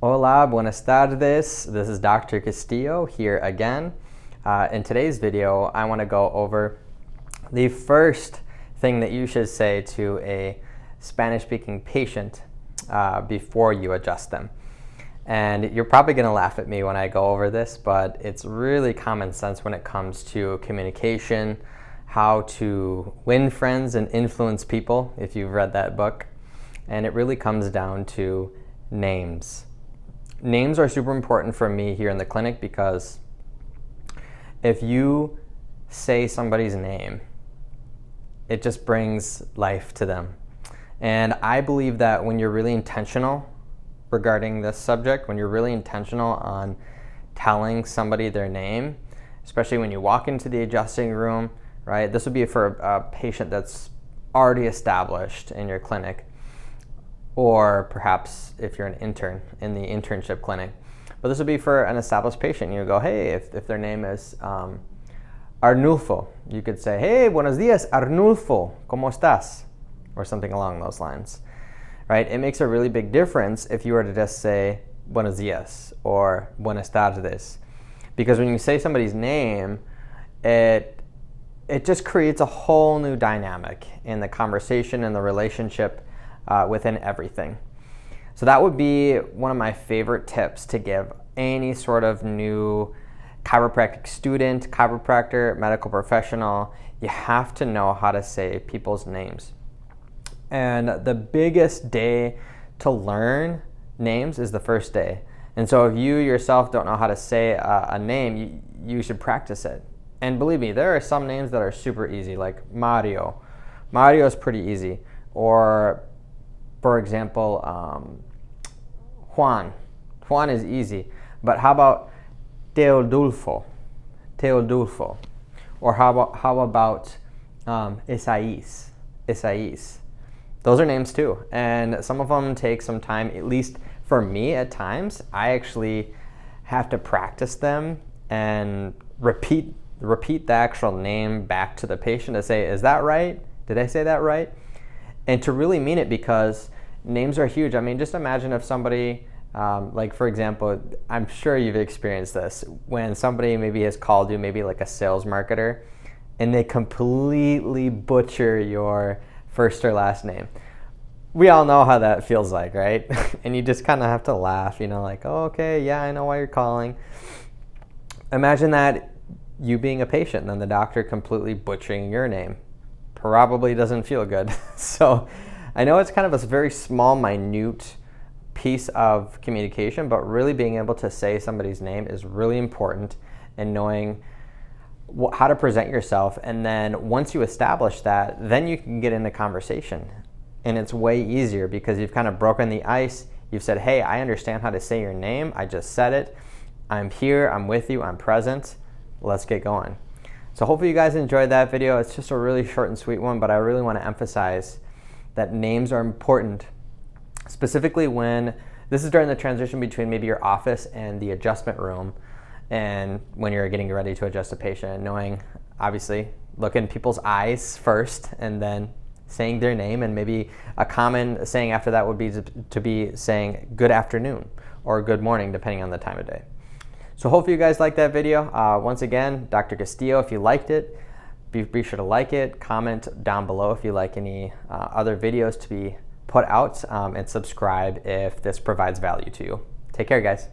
Hola, buenas tardes. This is Dr. Castillo here again. In today's video, I want to go over the first thing that you should say to a Spanish-speaking patient before you adjust them. And you're probably going to laugh at me when I go over this, but it's really common sense when it comes to communication, how to win friends and influence people, if you've read that book. And it really comes down to names. Names are super important for me here in the clinic because if you say somebody's name, it just brings life to them. And I believe that when you're really intentional regarding this subject, when you're really intentional on telling somebody their name, especially when you walk into the adjusting room, right? This would be for a patient that's already established in your clinic, or perhaps if you're an intern in the internship clinic. But this would be for an established patient. You go, hey, if their name is Arnulfo, you could say, hey, buenos dias, Arnulfo, ¿cómo estás? Or something along those lines, right? It makes a really big difference if you were to just say buenos dias or buenas tardes. Because when you say somebody's name, it just creates a whole new dynamic in the conversation and the relationship within everything. So that would be one of my favorite tips to give any sort of new chiropractic student, chiropractor, medical professional. You have to know how to say people's names. And the biggest day to learn names is the first day. And so if you yourself don't know how to say a name, you should practice it. And believe me, there are some names that are super easy, like Mario. Mario is pretty easy. Or for example, Juan. Juan is easy. But how about Teodulfo? Teodulfo. Or how about Isais? Isais. Those are names too. And some of them take some time, at least for me at times. I actually have to practice them and repeat the actual name back to the patient to say, is that right? Did I say that right? And to really mean it, because names are huge. I mean, just imagine if somebody, like for example, I'm sure you've experienced this, when somebody maybe has called you, maybe like a sales marketer, and they completely butcher your first or last name. We all know how that feels like, right? And you just kind of have to laugh, like, oh, okay, yeah, I know why you're calling. Imagine that you being a patient and then the doctor completely butchering your name. Probably doesn't feel good. So I know it's kind of a very small, minute piece of communication, but really being able to say somebody's name is really important, and knowing how to present yourself. And then once you establish that, then you can get into conversation. And it's way easier because you've kind of broken the ice. You've said, hey, I understand how to say your name. I just said it. I'm here. I'm with you. I'm present. Let's get going. So hopefully you guys enjoyed that video. It's just a really short and sweet one, but I really want to emphasize that names are important, specifically when this is during the transition between maybe your office and the adjustment room, and when you're getting ready to adjust a patient, knowing, obviously, look in people's eyes first and then saying their name. And maybe a common saying after that would be to be saying good afternoon or good morning, depending on the time of day. So hopefully you guys liked that video. Once again, Dr. Castillo, if you liked it, be sure to like it, comment down below if you like any other videos to be put out, and subscribe if this provides value to you. Take care, guys.